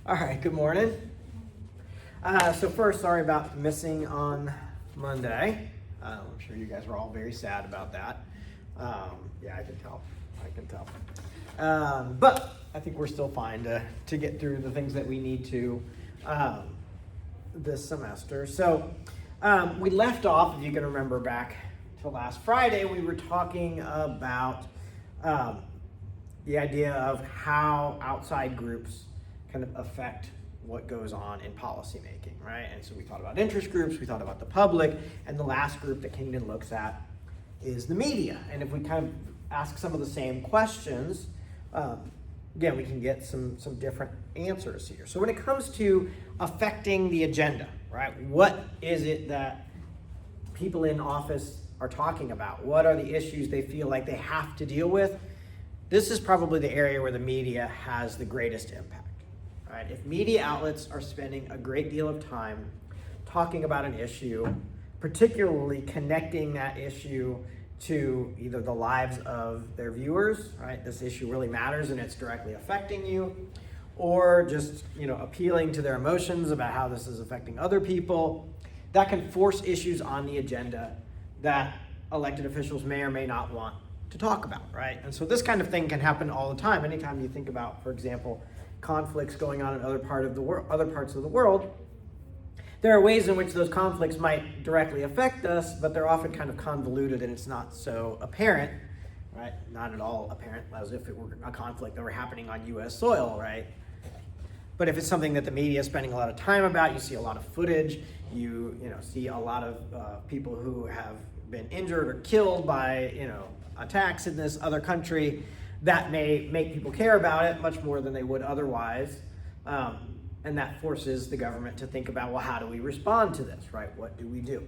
All right, good morning. So first, sorry about missing on Monday. I'm sure you guys were all very sad about that. Yeah, I can tell. But I think we're still fine to get through the things that we need to this semester. So we left off, if you can remember back to last Friday, we were talking about the idea of how outside groups kind of affect what goes on in policymaking, right? And so we thought about interest groups, we thought about the public, and the last group that Kingdon looks at is the media. And if we kind of ask some of the same questions, again, we can get some different answers here. So when it comes to affecting the agenda, right? What is it that people in office are talking about? What are the issues they feel like they have to deal with? This is probably the area where the media has the greatest impact. Right? If media outlets are spending a great deal of time talking about an issue, particularly connecting that issue to either the lives of their viewers, right? This issue really matters and it's directly affecting you, or just, appealing to their emotions about how this is affecting other people, that can force issues on the agenda that elected officials may or may not want to talk about, right? And so this kind of thing can happen all the time. Anytime you think about, for example, conflicts going on in other parts of the world, there are ways in which those conflicts might directly affect us, but they're often kind of convoluted and it's not so apparent, right? Not at all apparent, as if it were a conflict that were happening on U.S. soil, right? But if it's something that the media is spending a lot of time about, you see a lot of footage, you see a lot of people who have been injured or killed by attacks in this other country, that may make people care about it much more than they would otherwise. And that forces the government to think about, well, how do we respond to this, right? What do we do?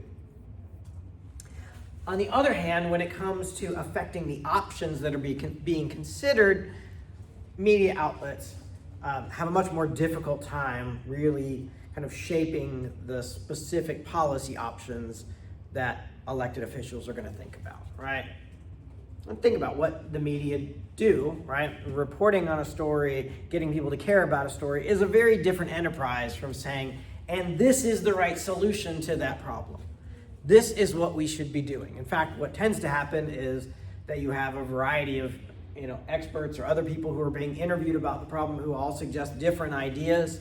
On the other hand, when it comes to affecting the options that are being considered, media outlets have a much more difficult time really kind of shaping the specific policy options that elected officials are going to think about, right? And think about what the media do, right? Reporting on a story, getting people to care about a story is a very different enterprise from saying, and this is the right solution to that problem. This is what we should be doing. In fact, what tends to happen is that you have a variety of experts or other people who are being interviewed about the problem who all suggest different ideas.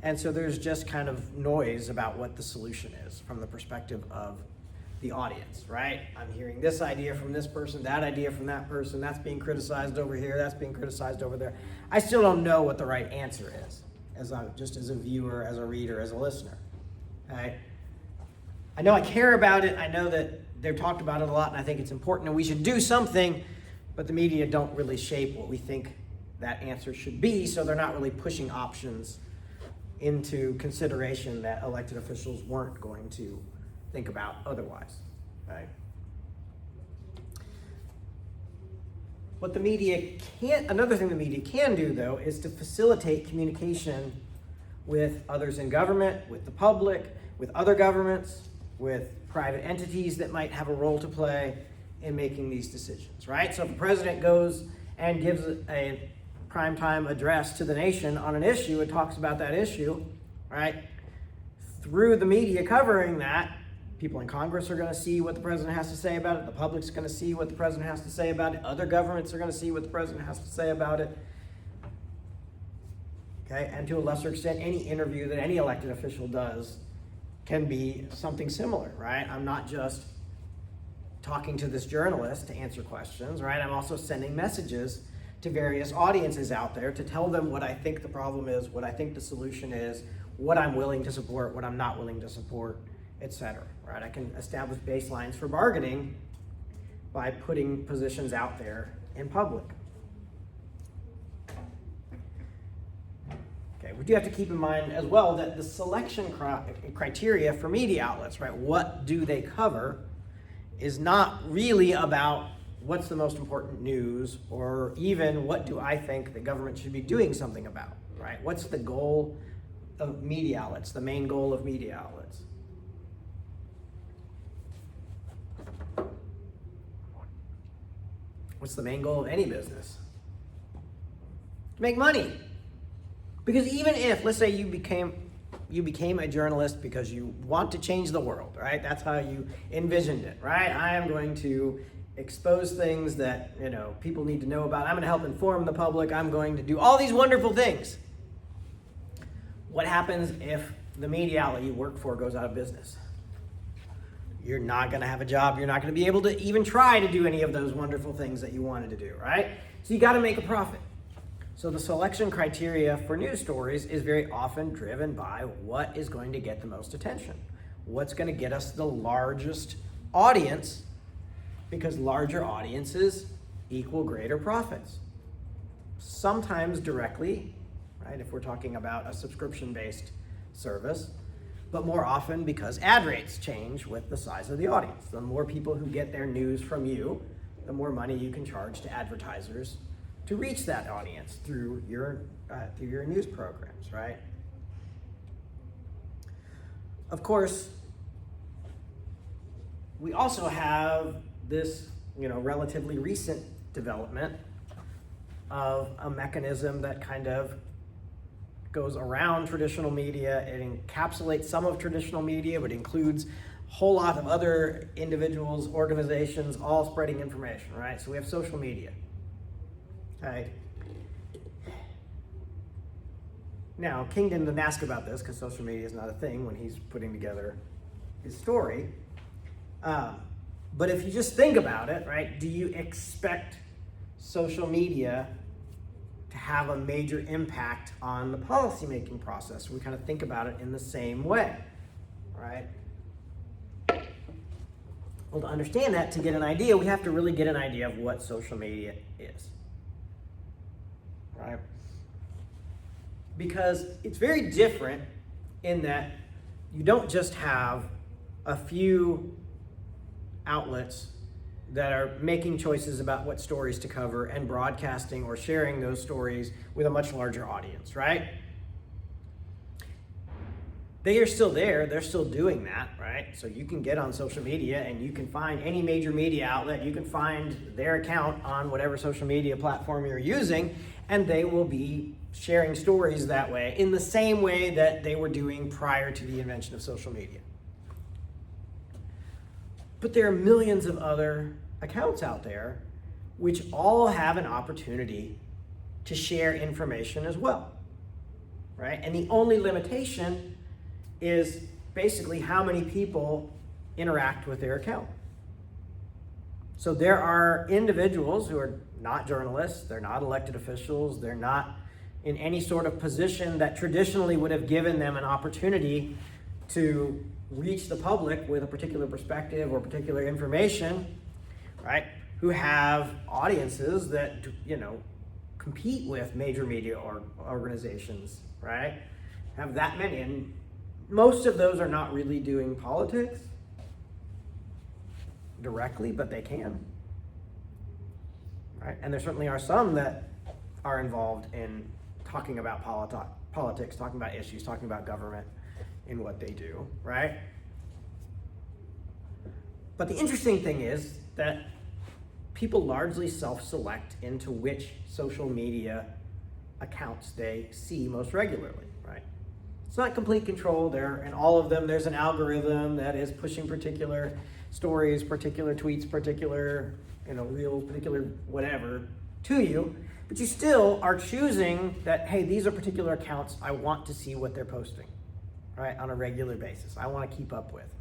And so there's just kind of noise about what the solution is from the perspective of the audience, right? I'm hearing this idea from this person, that idea from that person, that's being criticized over here, that's being criticized over there. I still don't know what the right answer is, just as a viewer, as a reader, as a listener, right? I know I care about it, I know that they've talked about it a lot, and I think it's important and we should do something, but the media don't really shape what we think that answer should be, so they're not really pushing options into consideration that elected officials weren't going to think about otherwise, right? Another thing the media can do, though, is to facilitate communication with others in government, with the public, with other governments, with private entities that might have a role to play in making these decisions, right? So if the president goes and gives a primetime address to the nation on an issue and talks about that issue, right? Through the media covering that, people in Congress are going to see what the president has to say about it. The public's going to see what the president has to say about it. Other governments are going to see what the president has to say about it. Okay, and to a lesser extent, any interview that any elected official does can be something similar, right? I'm not just talking to this journalist to answer questions, right? I'm also sending messages to various audiences out there to tell them what I think the problem is, what I think the solution is, what I'm willing to support, what I'm not willing to support, etc. Right? I can establish baselines for bargaining by putting positions out there in public. Okay, we do have to keep in mind as well that the selection criteria for media outlets, right? What do they cover, is not really about what's the most important news or even what do I think the government should be doing something about, right? What's the goal of media outlets, the main goal of media outlets? What's the main goal of any business? To make money. Because even if, let's say you became a journalist because you want to change the world, right? That's how you envisioned it, right? I am going to expose things that, people need to know about. I'm going to help inform the public. I'm going to do all these wonderful things. What happens if the media outlet you work for goes out of business? You're not going to have a job. You're not going to be able to even try to do any of those wonderful things that you wanted to do, right? So you got to make a profit. So the selection criteria for news stories is very often driven by what is going to get the most attention. What's going to get us the largest audience, because larger audiences equal greater profits. Sometimes directly, right, if we're talking about a subscription-based service, but more often because ad rates change with the size of the audience. The more people who get their news from you, the more money you can charge to advertisers to reach that audience through your news programs, right? Of course, we also have this, relatively recent development of a mechanism that kind of goes around traditional media. It encapsulates some of traditional media, but includes a whole lot of other individuals, organizations, all spreading information, right? So we have social media. Okay. Now, King didn't ask about this because social media is not a thing when he's putting together his story. But if you just think about it, right, do you expect social media to have a major impact on the policymaking process? We kind of think about it in the same way, right? Well, to understand that, to get an idea, we have to really get an idea of what social media is. Right? Because it's very different in that you don't just have a few outlets that are making choices about what stories to cover and broadcasting or sharing those stories with a much larger audience, right? They are still there, they're still doing that, right? So you can get on social media and you can find any major media outlet, you can find their account on whatever social media platform you're using, and they will be sharing stories that way in the same way that they were doing prior to the invention of social media. But there are millions of other accounts out there which all have an opportunity to share information as well, right? And the only limitation is basically how many people interact with their account. So there are individuals who are not journalists, they're not elected officials, they're not in any sort of position that traditionally would have given them an opportunity to reach the public with a particular perspective or particular information, right? Who have audiences that, compete with major media or organizations, right? Have that many, and most of those are not really doing politics directly, but they can, right? And there certainly are some that are involved in talking about politics, talking about issues, talking about government in what they do, right? But the interesting thing is that people largely self-select into which social media accounts they see most regularly, right? It's not complete control there. In all of them, there's an algorithm that is pushing particular stories, particular tweets, particular, reels, particular whatever to you. But you still are choosing that, hey, these are particular accounts I want to see what they're posting, right, on a regular basis. I want to keep up with.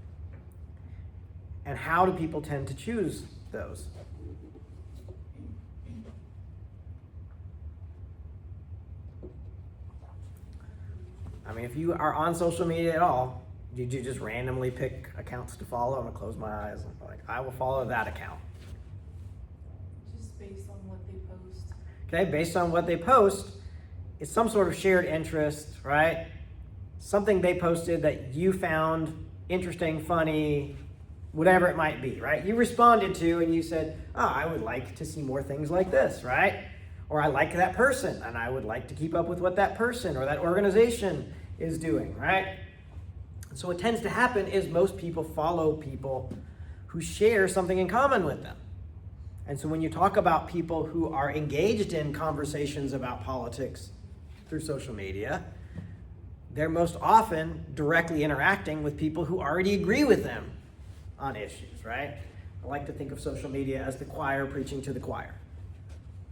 And how do people tend to choose those? I mean, if you are on social media at all, did you just randomly pick accounts to follow? I'm gonna close my eyes and I will follow that account. Just based on what they post. Okay, based on what they post, it's some sort of shared interest, right? Something they posted that you found interesting, funny, whatever it might be, right? You responded to and you said, I would like to see more things like this, right? Or I like that person and I would like to keep up with what that person or that organization is doing, right? So what tends to happen is most people follow people who share something in common with them. And so when you talk about people who are engaged in conversations about politics through social media, they're most often directly interacting with people who already agree with them on issues, right? I like to think of social media as the choir preaching to the choir,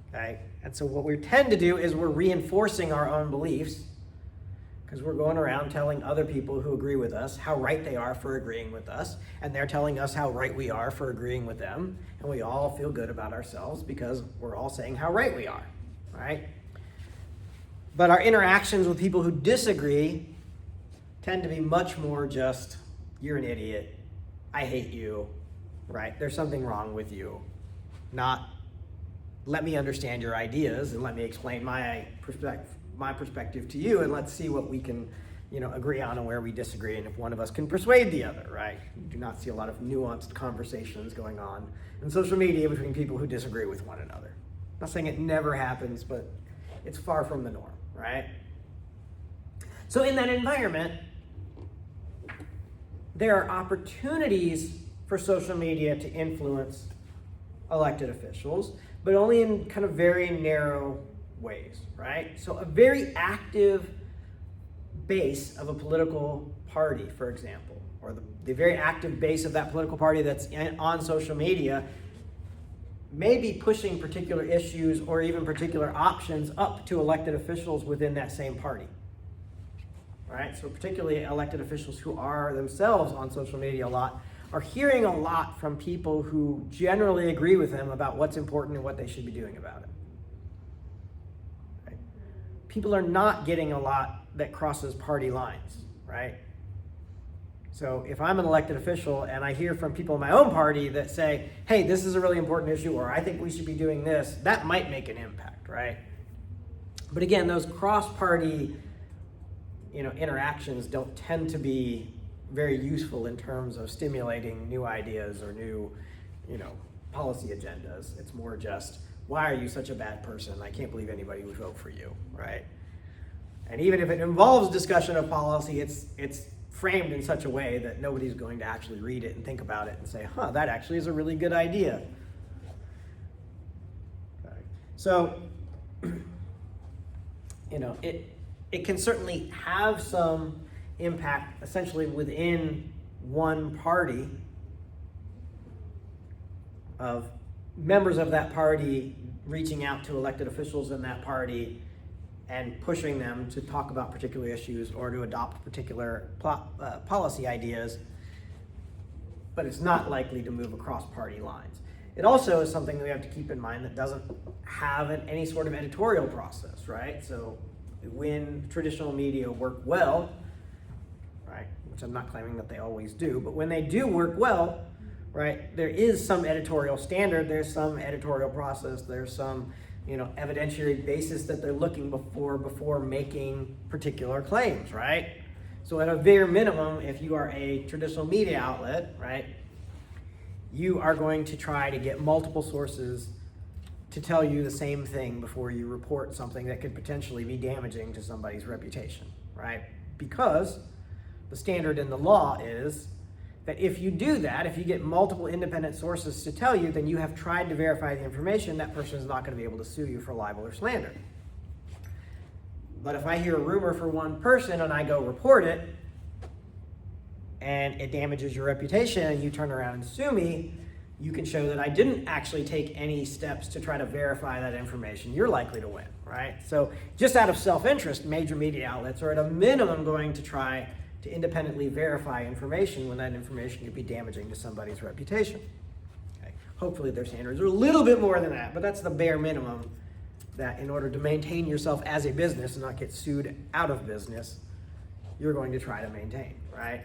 okay? And so what we tend to do is we're reinforcing our own beliefs because we're going around telling other people who agree with us how right they are for agreeing with us, and they're telling us how right we are for agreeing with them, and we all feel good about ourselves because we're all saying how right we are, right? But our interactions with people who disagree tend to be much more just, you're an idiot, I hate you, right? There's something wrong with you. Not, let me understand your ideas and let me explain my perspective to you, and let's see what we can, agree on and where we disagree, and if one of us can persuade the other, right? You do not see a lot of nuanced conversations going on in social media between people who disagree with one another. I'm not saying it never happens, but it's far from the norm, right? So in that environment, there are opportunities for social media to influence elected officials, but only in kind of very narrow ways, right? So a very active base of a political party, for example, or the very active base of that political party that's on social media may be pushing particular issues or even particular options up to elected officials within that same party, right? So particularly elected officials who are themselves on social media a lot are hearing a lot from people who generally agree with them about what's important and what they should be doing about it. Right? People are not getting a lot that crosses party lines, right? So if I'm an elected official and I hear from people in my own party that say, hey, this is a really important issue, or I think we should be doing this, that might make an impact, right? But again, those cross-party, interactions don't tend to be very useful in terms of stimulating new ideas or new, policy agendas. It's more just, why are you such a bad person? I can't believe anybody would vote for you, right? And even if it involves discussion of policy, it's framed in such a way that nobody's going to actually read it and think about it and say, that actually is a really good idea. Okay. So, it can certainly have some impact essentially within one party of members of that party reaching out to elected officials in that party and pushing them to talk about particular issues or to adopt particular policy ideas, but it's not likely to move across party lines. It also is something that we have to keep in mind that doesn't have any sort of editorial process, right? So when traditional media work well, right, which I'm not claiming that they always do, but when they do work well, right, there is some editorial standard, there's some editorial process, there's some evidentiary basis that they're looking before making particular claims, right? So at a very minimum, if you are a traditional media outlet, right, you are going to try to get multiple sources to tell you the same thing before you report something that could potentially be damaging to somebody's reputation, right? Because the standard in the law is that if you do that, if you get multiple independent sources to tell you, then you have tried to verify the information, that person is not going to be able to sue you for libel or slander. But if I hear a rumor for one person and I go report it, and it damages your reputation and you turn around and sue me, you can show that I didn't actually take any steps to try to verify that information. You're likely to win, right? So just out of self-interest, major media outlets are at a minimum going to try to independently verify information when that information could be damaging to somebody's reputation. Okay. Hopefully their standards are a little bit more than that, but that's the bare minimum that in order to maintain yourself as a business and not get sued out of business, you're going to try to maintain, right?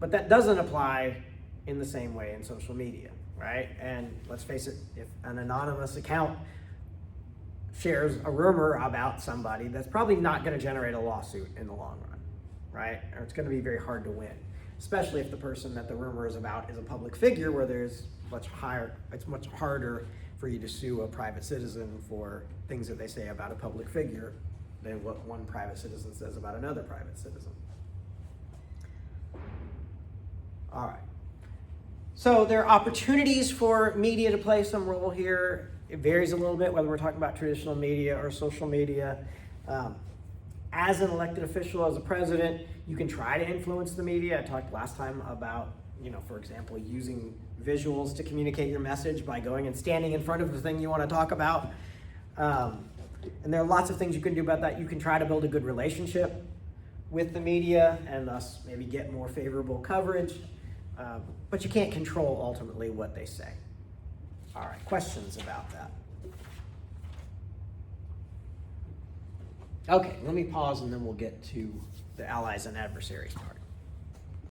But that doesn't apply in the same way in social media, right? And let's face it, if an anonymous account shares a rumor about somebody, that's probably not going to generate a lawsuit in the long run, right? Or it's going to be very hard to win, especially if the person that the rumor is about is a public figure where it's much harder for you to sue a private citizen for things that they say about a public figure than what one private citizen says about another private citizen. All right. So there are opportunities for media to play some role here. It varies a little bit whether we're talking about traditional media or social media. As an elected official, as a president, you can try to influence the media. I talked last time about, for example, using visuals to communicate your message by going and standing in front of the thing you want to talk about. And there are lots of things you can do about that. You can try to build a good relationship with the media and thus maybe get more favorable coverage. But you can't control ultimately what they say. All right, questions about that? Okay, let me pause and then we'll get to the allies and adversaries part.